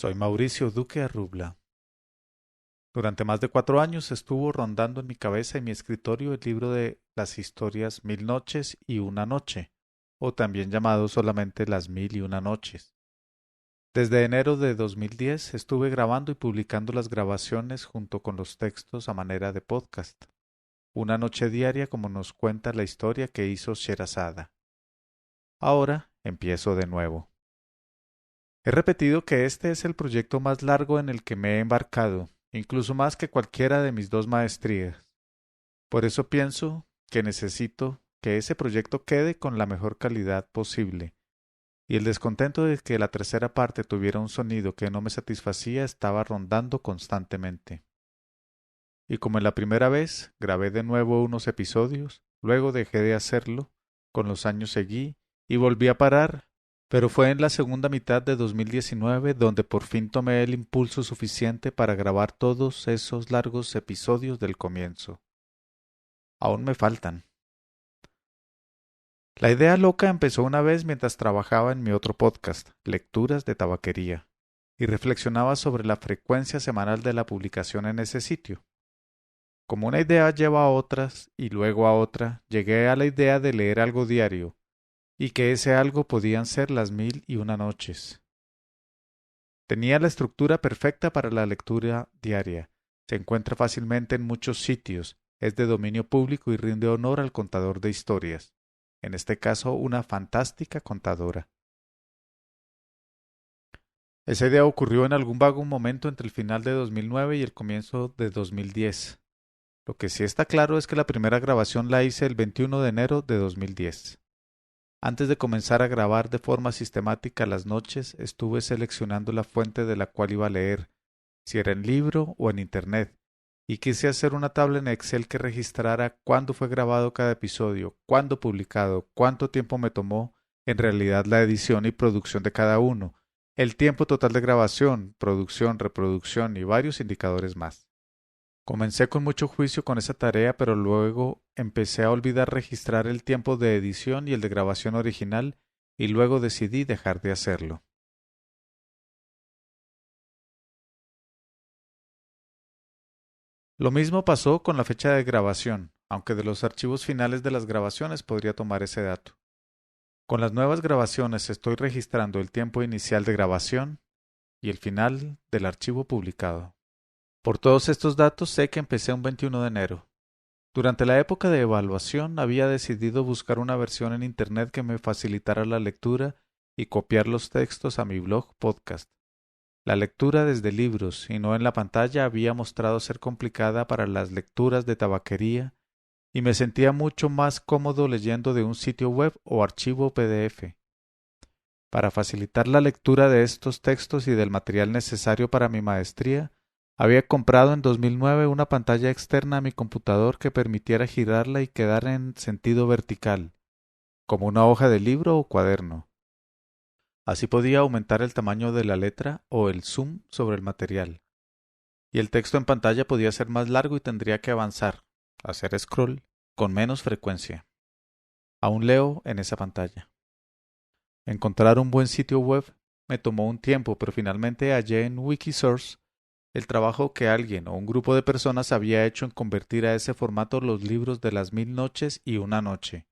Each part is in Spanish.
Soy Mauricio Duque Arrubla. Durante más de 4 años estuvo rondando en mi cabeza y mi escritorio el libro de las historias Mil Noches y una Noche, o también llamado solamente Las Mil y una Noches. Desde enero de 2010 estuve grabando y publicando las grabaciones junto con los textos a manera de podcast. Una noche diaria como nos cuenta la historia que hizo Sherazada. Ahora empiezo de nuevo. He repetido que este es el proyecto más largo en el que me he embarcado, incluso más que cualquiera de mis dos maestrías. Por eso pienso que necesito que ese proyecto quede con la mejor calidad posible, y el descontento de que la tercera parte tuviera un sonido que no me satisfacía estaba rondando constantemente. Y como en la primera vez, grabé de nuevo unos episodios, luego dejé de hacerlo, con los años seguí, y volví a parar, pero fue en la segunda mitad de 2019 donde por fin tomé el impulso suficiente para grabar todos esos largos episodios del comienzo. Aún me faltan. La idea loca empezó una vez mientras trabajaba en mi otro podcast, Lecturas de Tabaquería, y reflexionaba sobre la frecuencia semanal de la publicación en ese sitio. Como una idea lleva a otras y luego a otra, llegué a la idea de leer algo diario, y que ese algo podían ser las mil y una noches. Tenía la estructura perfecta para la lectura diaria. Se encuentra fácilmente en muchos sitios, es de dominio público y rinde honor al contador de historias, en este caso una fantástica contadora. Esa idea ocurrió en algún vago momento entre el final de 2009 y el comienzo de 2010. Lo que sí está claro es que la primera grabación la hice el 21 de enero de 2010. Antes de comenzar a grabar de forma sistemática las noches, estuve seleccionando la fuente de la cual iba a leer, si era en libro o en Internet, y quise hacer una tabla en Excel que registrara cuándo fue grabado cada episodio, cuándo publicado, cuánto tiempo me tomó en realidad la edición y producción de cada uno, el tiempo total de grabación, producción, reproducción y varios indicadores más. Comencé con mucho juicio con esa tarea, pero luego empecé a olvidar registrar el tiempo de edición y el de grabación original, y luego decidí dejar de hacerlo. Lo mismo pasó con la fecha de grabación, aunque de los archivos finales de las grabaciones podría tomar ese dato. Con las nuevas grabaciones estoy registrando el tiempo inicial de grabación y el final del archivo publicado. Por todos estos datos sé que empecé un 21 de enero. Durante la época de evaluación había decidido buscar una versión en Internet que me facilitara la lectura y copiar los textos a mi blog podcast. La lectura desde libros y no en la pantalla había mostrado ser complicada para las lecturas de tabaquería y me sentía mucho más cómodo leyendo de un sitio web o archivo PDF. Para facilitar la lectura de estos textos y del material necesario para mi maestría, había comprado en 2009 una pantalla externa a mi computador que permitiera girarla y quedar en sentido vertical, como una hoja de libro o cuaderno. Así podía aumentar el tamaño de la letra o el zoom sobre el material. Y el texto en pantalla podía ser más largo y tendría que avanzar, hacer scroll, con menos frecuencia. Aún leo en esa pantalla. Encontrar un buen sitio web me tomó un tiempo, pero finalmente hallé en Wikisource el trabajo que alguien o un grupo de personas había hecho en convertir a ese formato los libros de las mil noches y una noche.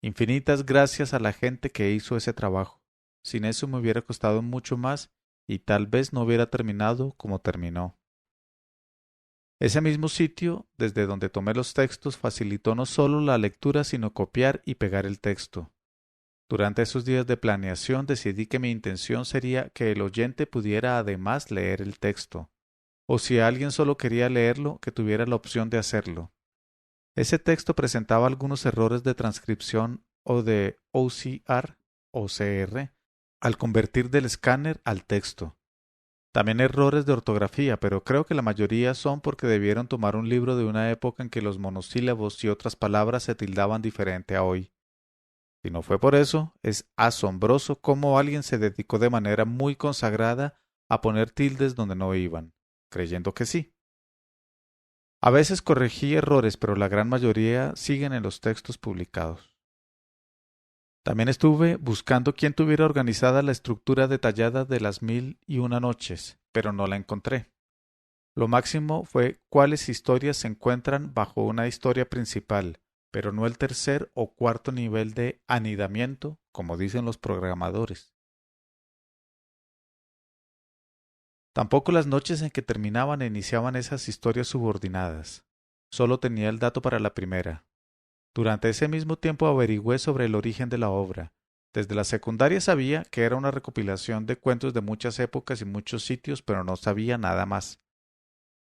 Infinitas gracias a la gente que hizo ese trabajo. Sin eso me hubiera costado mucho más y tal vez no hubiera terminado como terminó. Ese mismo sitio, desde donde tomé los textos, facilitó no solo la lectura, sino copiar y pegar el texto. Durante esos días de planeación decidí que mi intención sería que el oyente pudiera además leer el texto, o si alguien solo quería leerlo, que tuviera la opción de hacerlo. Ese texto presentaba algunos errores de transcripción o de OCR al convertir del escáner al texto. También errores de ortografía, pero creo que la mayoría son porque debieron tomar un libro de una época en que los monosílabos y otras palabras se tildaban diferente a hoy. Si no fue por eso, es asombroso cómo alguien se dedicó de manera muy consagrada a poner tildes donde no iban, creyendo que sí. A veces corregí errores, pero la gran mayoría siguen en los textos publicados. También estuve buscando quién tuviera organizada la estructura detallada de las 1001 noches, pero no la encontré. Lo máximo fue cuáles historias se encuentran bajo una historia principal, pero no el tercer o cuarto nivel de anidamiento, como dicen los programadores. Tampoco las noches en que terminaban e iniciaban esas historias subordinadas. Solo tenía el dato para la primera. Durante ese mismo tiempo averigüé sobre el origen de la obra. Desde la secundaria sabía que era una recopilación de cuentos de muchas épocas y muchos sitios, pero no sabía nada más.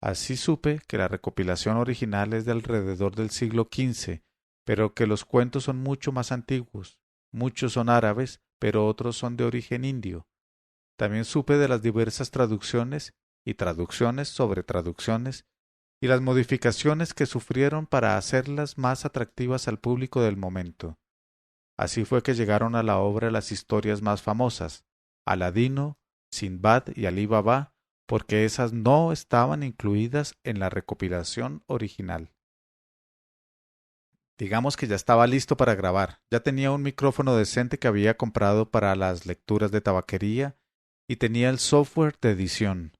Así supe que la recopilación original es de alrededor del siglo XV, pero que los cuentos son mucho más antiguos. Muchos son árabes, pero otros son de origen indio. También supe de las diversas traducciones y traducciones sobre traducciones y las modificaciones que sufrieron para hacerlas más atractivas al público del momento. Así fue que llegaron a la obra las historias más famosas, Aladino, Sindbad y Alí Baba, porque esas no estaban incluidas en la recopilación original. Digamos que ya estaba listo para grabar, ya tenía un micrófono decente que había comprado para las lecturas de tabaquería y tenía el software de edición.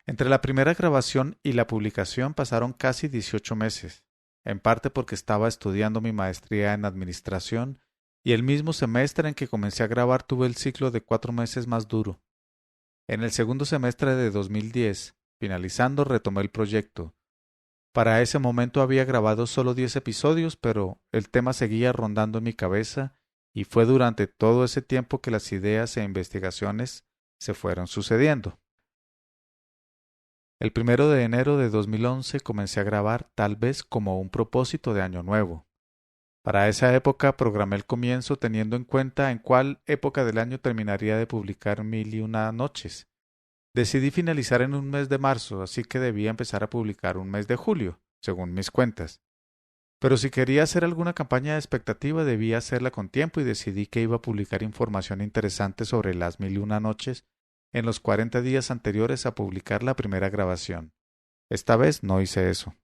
Entre la primera grabación y la publicación pasaron casi 18 meses, en parte porque estaba estudiando mi maestría en administración y el mismo semestre en que comencé a grabar tuve el ciclo de 4 meses más duro. En el segundo semestre de 2010, finalizando, retomé el proyecto. Para ese momento había grabado solo 10 episodios, pero el tema seguía rondando en mi cabeza y fue durante todo ese tiempo que las ideas e investigaciones se fueron sucediendo. El 1 de enero de 2011 comencé a grabar tal vez como un propósito de año nuevo. Para esa época programé el comienzo teniendo en cuenta en cuál época del año terminaría de publicar 1001 noches. Decidí finalizar en un mes de marzo, así que debía empezar a publicar un mes de julio, según mis cuentas. Pero si quería hacer alguna campaña de expectativa debía hacerla con tiempo y decidí que iba a publicar información interesante sobre las 1001 noches en los 40 días anteriores a publicar la primera grabación. Esta vez no hice eso.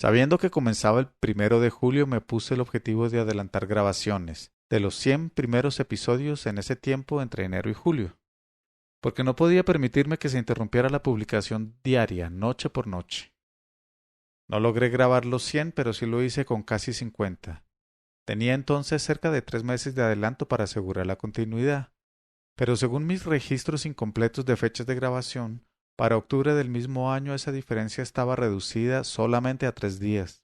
Sabiendo que comenzaba el 1 de julio me puse el objetivo de adelantar grabaciones de los 100 primeros episodios en ese tiempo entre enero y julio, porque no podía permitirme que se interrumpiera la publicación diaria, noche por noche. No logré grabar los 100, pero sí lo hice con casi 50. Tenía entonces cerca de 3 meses de adelanto para asegurar la continuidad, pero según mis registros incompletos de fechas de grabación, para octubre del mismo año esa diferencia estaba reducida solamente a 3 días.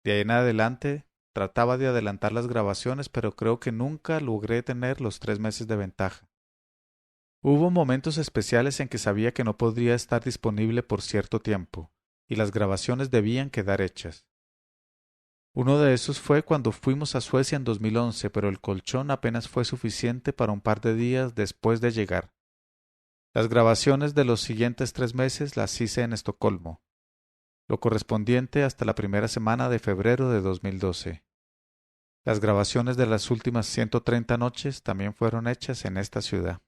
De ahí en adelante trataba de adelantar las grabaciones, pero creo que nunca logré tener los 3 meses de ventaja. Hubo momentos especiales en que sabía que no podría estar disponible por cierto tiempo, y las grabaciones debían quedar hechas. Uno de esos fue cuando fuimos a Suecia en 2011, pero el colchón apenas fue suficiente para un par de días después de llegar. Las grabaciones de los siguientes 3 meses las hice en Estocolmo, lo correspondiente hasta la primera semana de febrero de 2012. Las grabaciones de las últimas 130 noches también fueron hechas en esta ciudad.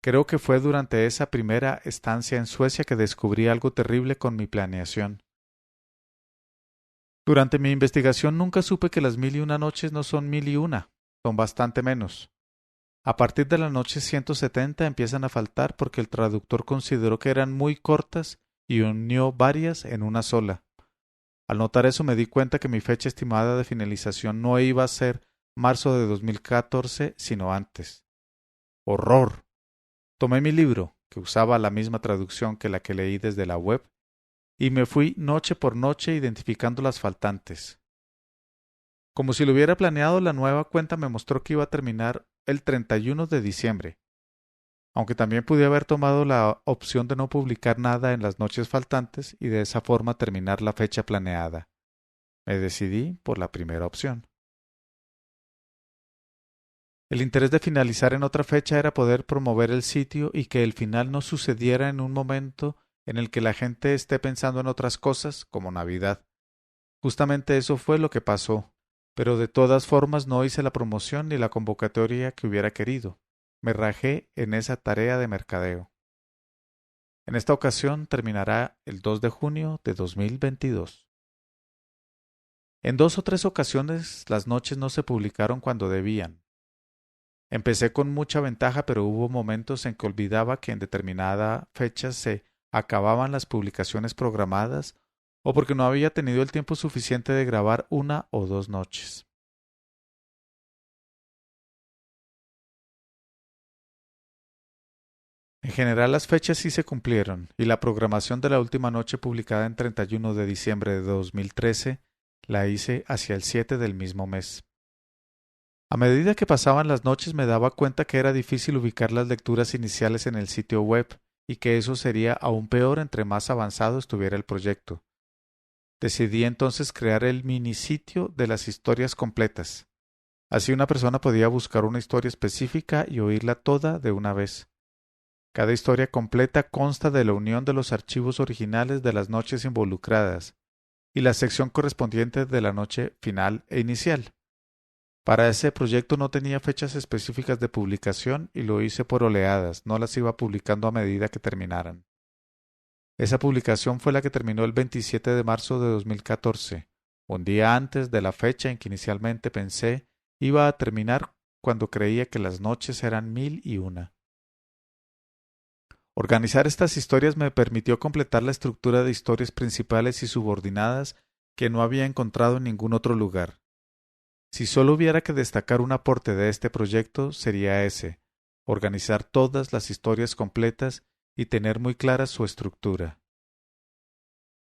Creo que fue durante esa primera estancia en Suecia que descubrí algo terrible con mi planeación. Durante mi investigación nunca supe que las 1001 noches no son 1001, son bastante menos. A partir de la noche 170 empiezan a faltar porque el traductor consideró que eran muy cortas y unió varias en una sola. Al notar eso me di cuenta que mi fecha estimada de finalización no iba a ser marzo de 2014, sino antes. ¡Horror! Tomé mi libro, que usaba la misma traducción que la que leí desde la web, y me fui noche por noche identificando las faltantes. Como si lo hubiera planeado, la nueva cuenta me mostró que iba a terminar el 31 de diciembre, aunque también pude haber tomado la opción de no publicar nada en las noches faltantes y de esa forma terminar la fecha planeada. Me decidí por la primera opción. El interés de finalizar en otra fecha era poder promover el sitio y que el final no sucediera en un momento en el que la gente esté pensando en otras cosas, como Navidad. Justamente eso fue lo que pasó, pero de todas formas no hice la promoción ni la convocatoria que hubiera querido. Me rajé en esa tarea de mercadeo. En esta ocasión terminará el 2 de junio de 2022. En 2 o 3 ocasiones las noches no se publicaron cuando debían. Empecé con mucha ventaja, pero hubo momentos en que olvidaba que en determinada fecha se acababan las publicaciones programadas o porque no había tenido el tiempo suficiente de grabar 1 o 2 noches. En general las fechas sí se cumplieron y la programación de la última noche publicada en 31 de diciembre de 2013 la hice hacia el 7 del mismo mes. A medida que pasaban las noches me daba cuenta que era difícil ubicar las lecturas iniciales en el sitio web y que eso sería aún peor entre más avanzado estuviera el proyecto. Decidí entonces crear el mini sitio de las historias completas. Así una persona podía buscar una historia específica y oírla toda de una vez. Cada historia completa consta de la unión de los archivos originales de las noches involucradas y la sección correspondiente de la noche final e inicial. Para ese proyecto no tenía fechas específicas de publicación y lo hice por oleadas, no las iba publicando a medida que terminaran. Esa publicación fue la que terminó el 27 de marzo de 2014, un día antes de la fecha en que inicialmente pensé iba a terminar cuando creía que las noches eran 1001. Organizar estas historias me permitió completar la estructura de historias principales y subordinadas que no había encontrado en ningún otro lugar. Si solo hubiera que destacar un aporte de este proyecto, sería ese: organizar todas las historias completas y tener muy clara su estructura.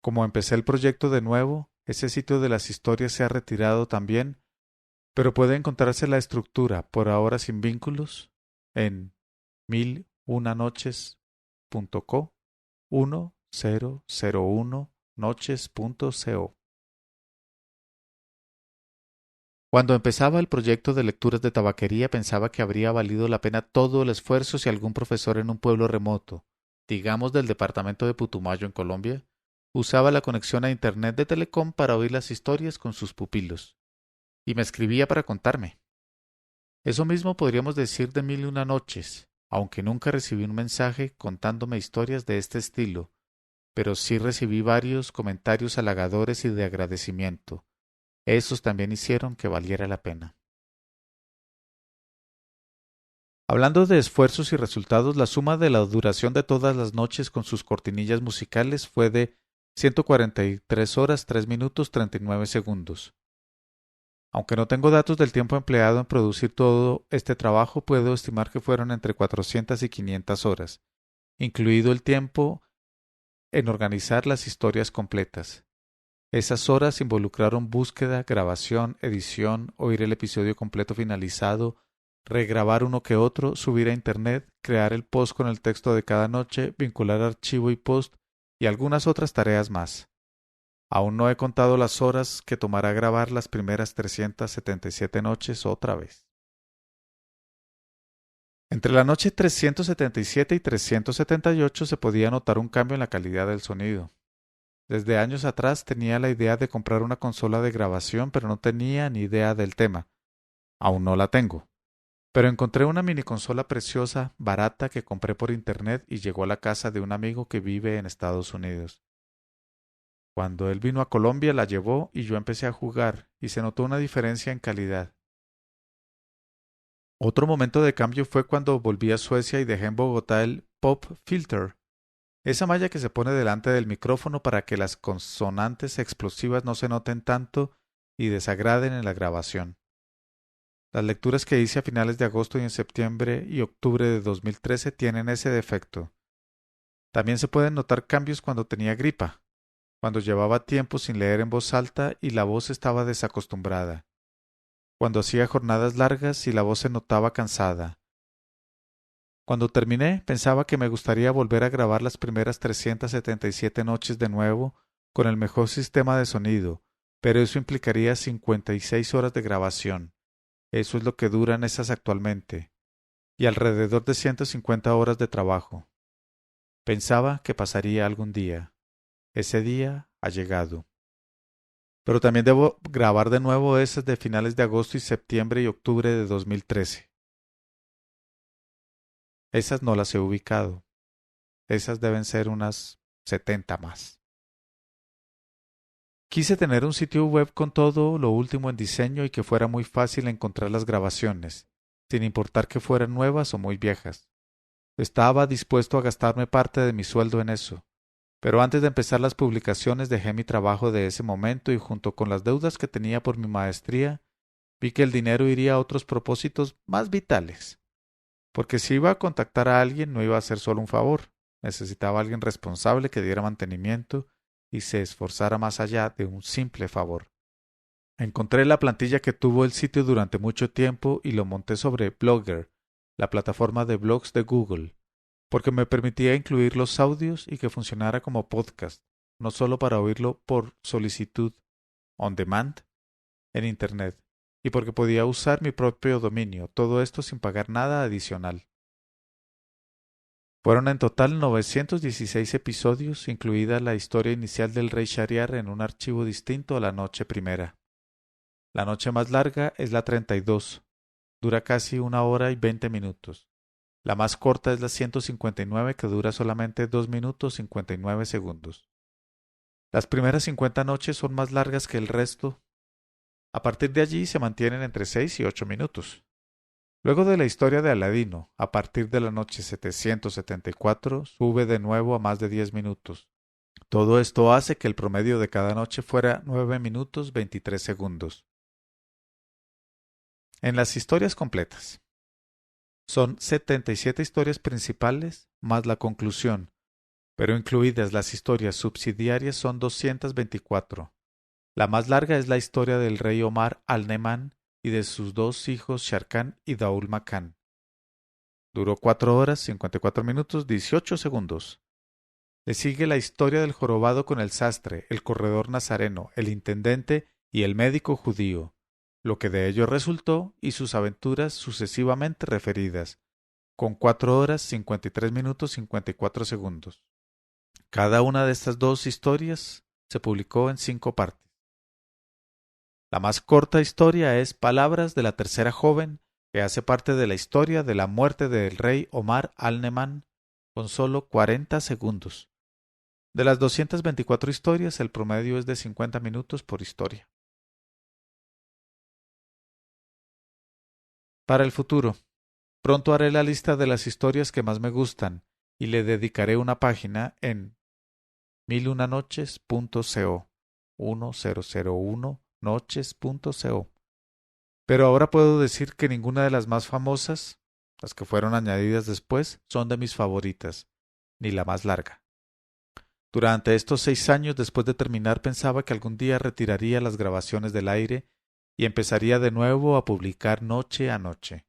Como empecé el proyecto de nuevo, ese sitio de las historias se ha retirado también, pero puede encontrarse la estructura, por ahora sin vínculos, en 1001noches.co 1001noches.co. Cuando empezaba el proyecto de lecturas de tabaquería pensaba que habría valido la pena todo el esfuerzo si algún profesor en un pueblo remoto, digamos del departamento de Putumayo en Colombia, usaba la conexión a Internet de Telecom para oír las historias con sus pupilos, y me escribía para contarme. Eso mismo podríamos decir de 1001 noches, aunque nunca recibí un mensaje contándome historias de este estilo, pero sí recibí varios comentarios halagadores y de agradecimiento. Esos también hicieron que valiera la pena. Hablando de esfuerzos y resultados, la suma de la duración de todas las noches con sus cortinillas musicales fue de 143 horas 3 minutos 39 segundos. Aunque no tengo datos del tiempo empleado en producir todo este trabajo, puedo estimar que fueron entre 400 y 500 horas, incluido el tiempo en organizar las historias completas. Esas horas involucraron búsqueda, grabación, edición, oír el episodio completo finalizado, regrabar uno que otro, subir a internet, crear el post con el texto de cada noche, vincular archivo y post y algunas otras tareas más. Aún no he contado las horas que tomará grabar las primeras 377 noches otra vez. Entre la noche 377 y 378 se podía notar un cambio en la calidad del sonido. Desde años atrás tenía la idea de comprar una consola de grabación, pero no tenía ni idea del tema. Aún no la tengo. Pero encontré una mini consola preciosa, barata, que compré por internet y llegó a la casa de un amigo que vive en Estados Unidos. Cuando él vino a Colombia la llevó y yo empecé a jugar y se notó una diferencia en calidad. Otro momento de cambio fue cuando volví a Suecia y dejé en Bogotá el Pop Filter, esa malla que se pone delante del micrófono para que las consonantes explosivas no se noten tanto y desagraden en la grabación. Las lecturas que hice a finales de agosto y en septiembre y octubre de 2013 tienen ese defecto. También se pueden notar cambios cuando tenía gripa, cuando llevaba tiempo sin leer en voz alta y la voz estaba desacostumbrada, cuando hacía jornadas largas y la voz se notaba cansada. Cuando terminé, pensaba que me gustaría volver a grabar las primeras 377 noches de nuevo con el mejor sistema de sonido, pero eso implicaría 56 horas de grabación. Eso es lo que duran esas actualmente, y alrededor de 150 horas de trabajo. Pensaba que pasaría algún día. Ese día ha llegado. Pero también debo grabar de nuevo esas de finales de agosto y septiembre y octubre de 2013. Esas no las he ubicado. Esas deben ser unas 70 más. Quise tener un sitio web con todo lo último en diseño y que fuera muy fácil encontrar las grabaciones, sin importar que fueran nuevas o muy viejas. Estaba dispuesto a gastarme parte de mi sueldo en eso, pero antes de empezar las publicaciones dejé mi trabajo de ese momento y junto con las deudas que tenía por mi maestría, vi que el dinero iría a otros propósitos más vitales. Porque si iba a contactar a alguien no iba a ser solo un favor, necesitaba a alguien responsable que diera mantenimiento y se esforzara más allá de un simple favor. Encontré la plantilla que tuvo el sitio durante mucho tiempo y lo monté sobre Blogger, la plataforma de blogs de Google, porque me permitía incluir los audios y que funcionara como podcast, no solo para oírlo por solicitud on demand en Internet, y porque podía usar mi propio dominio, todo esto sin pagar nada adicional. Fueron en total 916 episodios, incluida la historia inicial del rey Shahryar en un archivo distinto a la noche primera. La noche más larga es la 32, dura casi 1 hora y 20 minutos. La más corta es la 159 que dura solamente 2 minutos 59 segundos. Las primeras 50 noches son más largas que el resto. A partir de allí se mantienen entre 6 y 8 minutos. Luego de la historia de Aladino, a partir de la noche 774, sube de nuevo a más de 10 minutos. Todo esto hace que el promedio de cada noche fuera 9 minutos 23 segundos. En las historias completas. Son 77 historias principales más la conclusión, pero incluidas las historias subsidiarias son 224. La más larga es la historia del rey Omar al-Neman y de sus dos hijos Sharkan y Daul Makan. Duró 4 horas, 54 minutos, 18 segundos. Le sigue la historia del jorobado con el sastre, el corredor nazareno, el intendente y el médico judío, lo que de ello resultó y sus aventuras sucesivamente referidas, con 4 horas, 53 minutos, 54 segundos. Cada una de estas dos historias se publicó en 5 partes. La más corta historia es Palabras de la tercera joven, que hace parte de la historia de la muerte del rey Omar al-Neman, con solo 40 segundos. De las 224 historias, el promedio es de 50 minutos por historia. Para el futuro, pronto haré la lista de las historias que más me gustan y le dedicaré una página en milunanoches.co 1001noches.co. Pero ahora puedo decir que ninguna de las más famosas, las que fueron añadidas después, son de mis favoritas, ni la más larga. Durante estos 6 años después de terminar pensaba que algún día retiraría las grabaciones del aire y empezaría de nuevo a publicar noche a noche.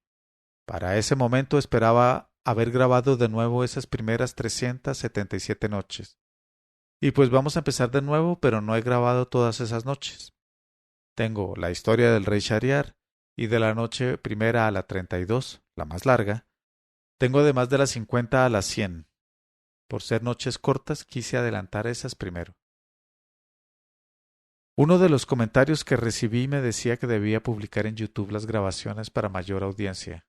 Para ese momento esperaba haber grabado de nuevo esas primeras 377 noches. Y pues vamos a empezar de nuevo, pero no he grabado todas esas noches. Tengo la historia del rey Shahryar y de la noche primera a la 32, la más larga. Tengo además de las 50 a las 100. Por ser noches cortas, quise adelantar esas primero. Uno de los comentarios que recibí me decía que debía publicar en YouTube las grabaciones para mayor audiencia.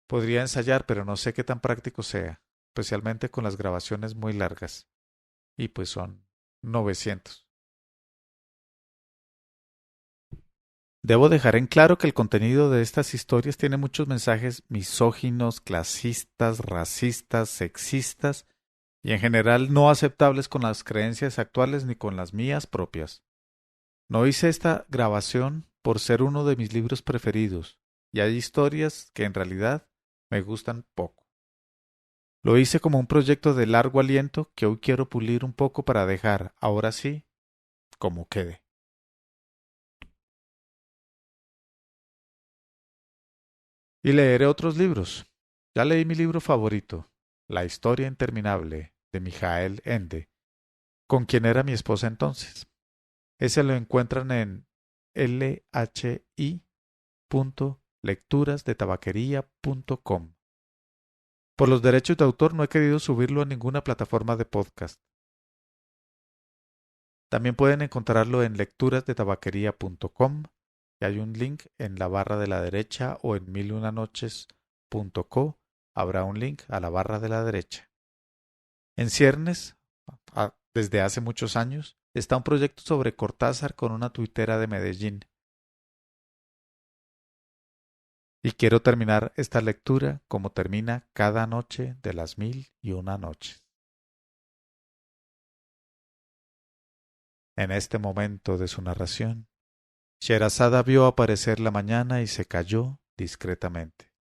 Podría ensayar, pero no sé qué tan práctico sea, especialmente con las grabaciones muy largas. Y pues son 900. Debo dejar en claro que el contenido de estas historias tiene muchos mensajes misóginos, clasistas, racistas, sexistas y en general no aceptables con las creencias actuales ni con las mías propias. No hice esta grabación por ser uno de mis libros preferidos, y hay historias que en realidad me gustan poco. Lo hice como un proyecto de largo aliento que hoy quiero pulir un poco para dejar, ahora sí, como quede. Y leeré otros libros. Ya leí mi libro favorito, La historia interminable, de Mijael Ende, con quien era mi esposa entonces. Ese lo encuentran en lhi.lecturasdetabaquería.com. Por los derechos de autor no he querido subirlo a ninguna plataforma de podcast. También pueden encontrarlo en lecturasdetabaquería.com y hay un link en la barra de la derecha o en milunanoches.co habrá un link a la barra de la derecha. En ciernes, desde hace muchos años, está un proyecto sobre Cortázar con una tuitera de Medellín. Y quiero terminar esta lectura como termina cada noche de las 1001 noches. En este momento de su narración, Sherazada vio aparecer la mañana y se calló discretamente.